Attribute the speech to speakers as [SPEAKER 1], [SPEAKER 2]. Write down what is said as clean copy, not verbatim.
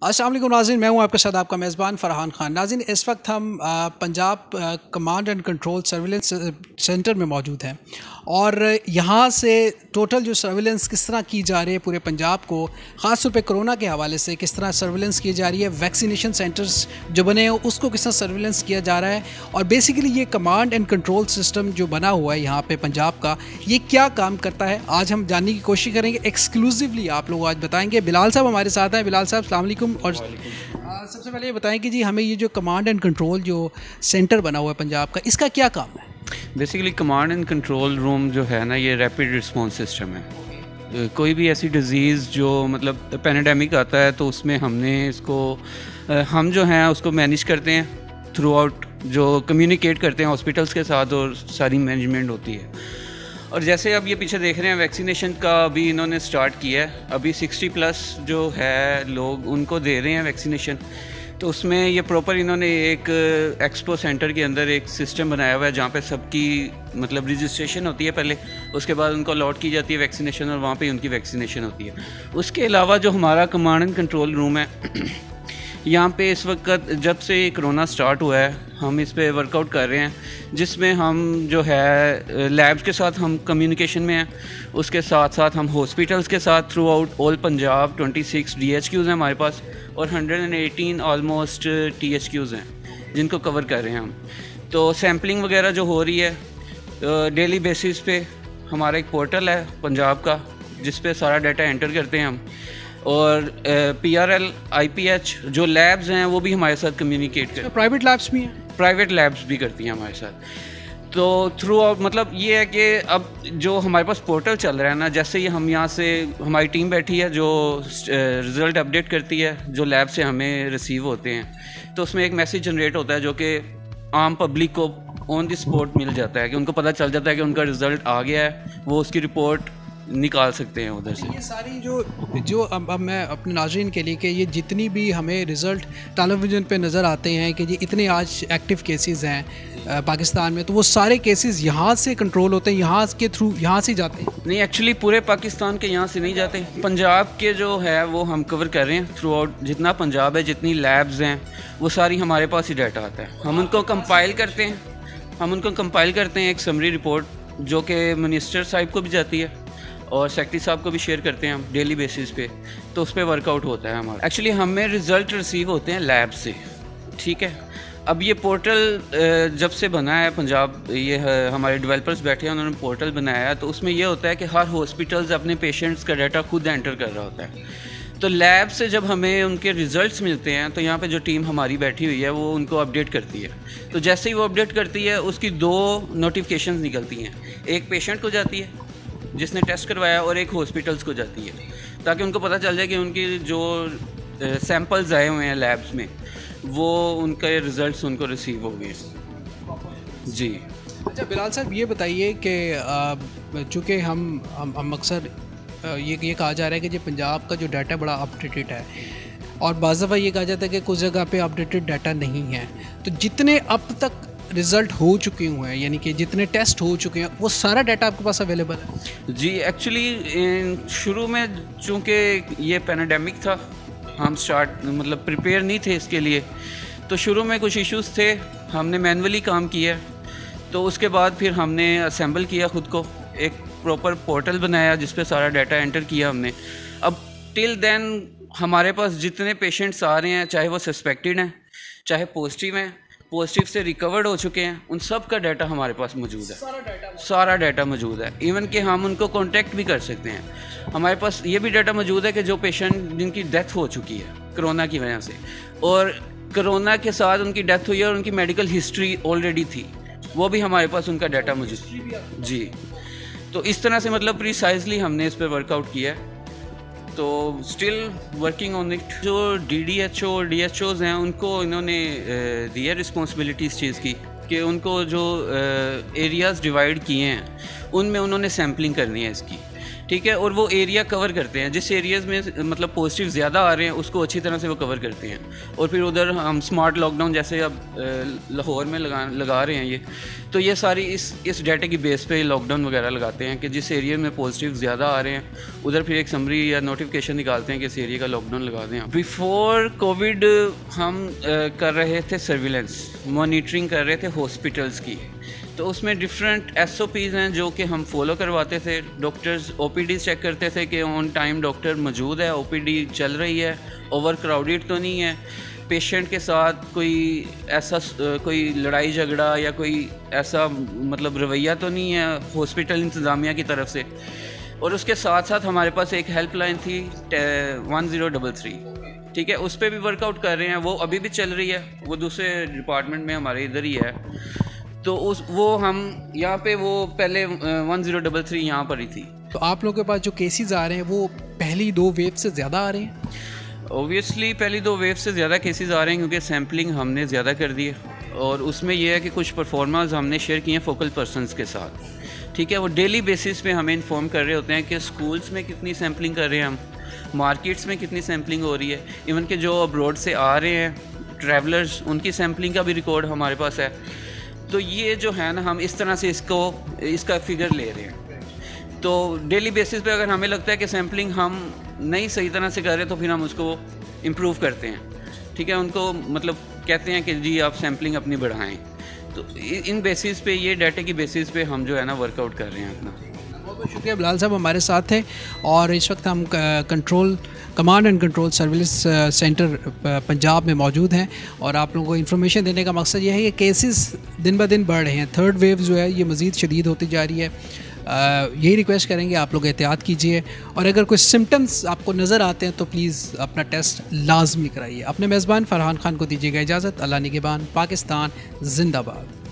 [SPEAKER 1] अस्सलाम वालेकुम नाज़रीन, मैं हूं आपके साथ आपका मेज़बान फ़रहान ख़ान। नाज़रीन, इस वक्त हम Punjab command and control surveillance centre में मौजूद हैं और यहां से टोटल जो सर्विलेंस किस तरह की जा रही है पूरे पंजाब को, ख़ास तौर पे कोरोना के हवाले से किस तरह सर्विलेंस की जा रही है, वैक्सीनेशन सेंटर्स जो बने हैं उसको किस तरह सर्विलेंस किया जा रहा है और बेसिकली ये कमांड एंड कंट्रोल सिस्टम जो बना हुआ है यहाँ पे पंजाब का, ये क्या काम करता है, आज हम जानने की कोशिश करेंगे। एक्सक्लूसिवली आप लोग आज बताएंगे। बिलाल साहब हमारे साथ हैं। बिलाल साहब अस्सलाम वालेकुम। और सबसे पहले ये बताएं कि जी हमें ये जो कमांड एंड कंट्रोल जो सेंटर बना हुआ है पंजाब का, इसका क्या काम है?
[SPEAKER 2] Basically command and control room जो है ना, ये रैपिड रिस्पॉन्स सिस्टम है। कोई भी ऐसी डिज़ीज़ जो मतलब पैंडेमिक आता है तो उसमें हमने इसको हम जो हैं उसको मैनेज करते हैं थ्रू आउट, जो कम्युनिकेट करते हैं हॉस्पिटल्स के साथ और सारी मैनेजमेंट होती है। और जैसे अब ये पीछे देख रहे हैं वैक्सीनेशन का अभी इन्होंने स्टार्ट किया है। अभी 60+ जो है लोग उनको दे रहे हैं वैक्सीनेशन। तो उसमें ये प्रॉपर इन्होंने एक एक्सपो सेंटर के अंदर एक सिस्टम बनाया हुआ है जहाँ पे सबकी मतलब रजिस्ट्रेशन होती है पहले, उसके बाद उनको अलॉट की जाती है वैक्सीनेशन और वहाँ पे उनकी वैक्सीनेशन होती है। उसके अलावा जो हमारा कमांड एंड कंट्रोल रूम है यहाँ पे इस वक्त जब से कोरोना स्टार्ट हुआ है हम इस पे वर्कआउट कर रहे हैं, जिसमें हम जो है लैब्स के साथ हम कम्युनिकेशन में हैं, उसके साथ साथ हम हॉस्पिटल्स के साथ through out all Punjab 26 DHQs हैं हमारे पास और 118 ऑलमोस्ट THQs हैं जिनको कवर कर रहे हैं हम। तो सैम्पलिंग वगैरह जो हो रही है डेली बेसिस पे, हमारा एक पोर्टल है पंजाब का जिस पे सारा डाटा एंटर करते हैं हम, और PRL IPH जो लैब्स हैं वो भी हमारे साथ कम्युनिकेट करते हैं।
[SPEAKER 1] प्राइवेट लैब्स भी हैं?
[SPEAKER 2] प्राइवेट लैब्स भी करती हैं हमारे साथ। तो थ्रू आउट मतलब ये है कि अब जो हमारे पास पोर्टल चल रहा है ना, जैसे ही हम यहाँ से हमारी टीम बैठी है जो रिज़ल्ट अपडेट करती है जो लैब से हमें रिसीव होते हैं, तो उसमें एक मैसेज जनरेट होता है जो कि आम पब्लिक को ऑन द स्पॉट मिल जाता है कि उनको पता चल जाता है कि उनका रिज़ल्ट आ गया है, वो उसकी रिपोर्ट निकाल सकते हैं उधर से।
[SPEAKER 1] ये सारी जो अब मैं अपने नाज़रीन के लिए कि ये जितनी भी हमें रिज़ल्ट टेलीविज़न पे नज़र आते हैं कि जी इतने आज एक्टिव केसेस हैं पाकिस्तान में, तो वो सारे केसेस यहाँ से कंट्रोल होते हैं, यहाँ के थ्रू यहाँ से जाते हैं?
[SPEAKER 2] नहीं, एक्चुअली पूरे पाकिस्तान के यहाँ से नहीं जाते। पंजाब के जो है वो हम कवर कर रहे हैं थ्रू आउट, जितना पंजाब है, जितनी लैब्स हैं वो सारी हमारे पास ही डाटा आता है। हम उनको कंपाइल करते हैं एक समरी रिपोर्ट जो कि मिनिस्टर साहब को भी जाती है और सेक्रेटरी साहब को भी शेयर करते हैं हम डेली बेसिस पे। तो उस पर वर्कआउट होता है हमारा। एक्चुअली हमें रिज़ल्ट रिसीव होते हैं लैब से, ठीक है। अब ये पोर्टल जब से बना है पंजाब, ये हमारे डेवलपर्स बैठे हैं उन्होंने पोर्टल बनाया है, तो उसमें ये होता है कि हर हॉस्पिटल्स अपने पेशेंट्स का डाटा खुद एंटर कर रहा होता है। तो लैब से जब हमें उनके रिज़ल्ट्स मिलते हैं तो यहाँ पे जो टीम हमारी बैठी हुई है वो उनको अपडेट करती है। तो जैसे ही वो अपडेट करती है उसकी 2 नोटिफिकेशंस निकलती हैं, एक पेशेंट को जाती है जिसने टेस्ट करवाया और एक हॉस्पिटल्स को जाती है, ताकि उनको पता चल जाए कि उनकी जो सैंपल्स आए हुए हैं लैब्स में वो उनके रिज़ल्ट्स उनको रिसीव हो गए। जी।
[SPEAKER 1] अच्छा बिलाल साहब, ये बताइए कि चूँकि हम अक्सर ये कहा जा रहा है कि जो पंजाब का जो डाटा बड़ा अपडेटेड है और बाज़ दफ़ा ये कहा जाता है कि कुछ जगह पे अपडेटेड डाटा नहीं है, तो जितने अब तक रिज़ल्ट हो चुके हुए हैं, यानी कि जितने टेस्ट हो चुके हैं, वो सारा डाटा आपके पास अवेलेबल है? जी,
[SPEAKER 2] एक्चुअली शुरू में चूँकि ये पैंडेमिक था, हम मतलब प्रिपेयर नहीं थे इसके लिए, तो शुरू में कुछ इश्यूज़ थे, हमने मैनुअली काम किया। तो उसके बाद फिर हमने असेंबल किया खुद को, एक प्रॉपर पोर्टल बनाया जिस पे सारा डाटा एंटर किया हमने। अब टिल देन हमारे पास जितने पेशेंट्स आ रहे हैं, चाहे वो सस्पेक्टेड हैं चाहे पॉजिटिव हैं, पॉजिटिव से रिकवर्ड हो चुके हैं, उन सब का डाटा हमारे पास मौजूद है। सारा डाटा मौजूद है। इवन कि हम उनको कांटेक्ट भी कर सकते हैं। हमारे पास ये भी डाटा मौजूद है कि जो पेशेंट जिनकी डेथ हो चुकी है कोरोना की वजह से, और कोरोना के साथ उनकी डेथ हुई है और उनकी मेडिकल हिस्ट्री ऑलरेडी थी, वो भी हमारे पास उनका डाटा मौजूद। जी। तो इस तरह से मतलब प्रिसाइजली हमने इस पर वर्कआउट किया है। तो स्टिल वर्किंग ऑन इट। जो DDHO और DHOs हैं उनको इन्होंने दी है रिस्पॉन्सिबिलिटी इस चीज़ की कि उनको जो एरियाज़ डिवाइड किए हैं उनमें उन्होंने सैम्पलिंग करनी है इसकी। ठीक है, और वो एरिया कवर करते हैं, जिस एरियाज़ में मतलब पॉजिटिव ज़्यादा आ रहे हैं उसको अच्छी तरह से वो कवर करते हैं। और फिर उधर हम स्मार्ट लॉकडाउन जैसे अब लाहौर में लगा रहे हैं ये, तो ये सारी इस डाटा की बेस पे लॉकडाउन वगैरह लगाते हैं कि जिस एरिया में पॉजिटिव ज़्यादा आ रहे हैं उधर फिर एक समरी या नोटिफिकेशन निकालते हैं कि इस एरिया का लॉकडाउन लगा दें। बिफोर कोविड हम कर रहे थे सर्विलेंस, मॉनिटरिंग कर रहे थे हॉस्पिटल्स की, तो उसमें डिफरेंट SOPs हैं जो कि हम फॉलो करवाते थे। डॉक्टर्स OPD चेक करते थे कि ऑन टाइम डॉक्टर मौजूद है, OPD चल रही है, ओवर क्राउडेड तो नहीं है, पेशेंट के साथ कोई ऐसा कोई लड़ाई झगड़ा या कोई ऐसा मतलब रवैया तो नहीं है हॉस्पिटल इंतज़ामिया की तरफ से। और उसके साथ साथ हमारे पास एक हेल्पलाइन थी 1033, ठीक है, उस पर भी वर्कआउट कर रहे हैं, वो अभी भी चल रही है, वो दूसरे डिपार्टमेंट में हमारे इधर ही है। तो वो हम यहाँ पे वो पहले 1033 यहाँ पर ही थी।
[SPEAKER 1] तो आप लोगों के पास जो केसेस आ रहे हैं वो पहली 2 वेव से ज़्यादा आ रहे हैं?
[SPEAKER 2] ओबियसली पहली 2 वेव से ज़्यादा केसेस आ रहे हैं क्योंकि सैम्पलिंग हमने ज़्यादा कर दी है, और उसमें यह है कि कुछ परफॉर्मर्स हमने शेयर किए हैं फोकल पर्सनस के साथ, ठीक है। वो डेली बेसिस पे हमें इन्फॉर्म कर रहे होते हैं कि स्कूल्स में कितनी सैम्पलिंग कर रहे हैं हम, मार्केट्स में कितनी सैम्पलिंग हो रही है, इवन के जो अब्रॉड से आ रहे हैं ट्रैवलर्स उनकी सैम्पलिंग का भी रिकॉर्ड हमारे पास है। तो ये जो है ना, हम इस तरह से इसका फिगर ले रहे हैं। तो डेली बेसिस पे अगर हमें लगता है कि सैम्पलिंग हम नहीं सही तरह से कर रहे तो फिर हम उसको इम्प्रूव करते हैं, ठीक है, उनको मतलब कहते हैं कि जी आप सैम्पलिंग अपनी बढ़ाएं। तो इन बेसिस पे, ये डाटा की बेसिस पे हम जो है ना वर्कआउट कर रहे हैं अपना।
[SPEAKER 1] बहुत बहुत शुक्रिया बिलाल साहब हमारे साथ थे। और इस वक्त हम command and control surveillance centre Punjab में मौजूद हैं, और आप लोगों को इन्फॉर्मेशन देने का मकसद ये है कि केसेस दिन ब दिन बढ़ रहे हैं, थर्ड वेव जो है ये मज़ीद शदीद होती जा रही है। यही रिक्वेस्ट करेंगे आप लोग एहतियात कीजिए, और अगर कोई सिम्टम्स आपको नज़र आते हैं तो प्लीज़ अपना टेस्ट लाजमी कराइए। अपने मेज़बान फ़रहान ख़ान को दीजिएगा इजाज़त। अल्लाह निगहबान। पाकिस्तान जिंदाबाद।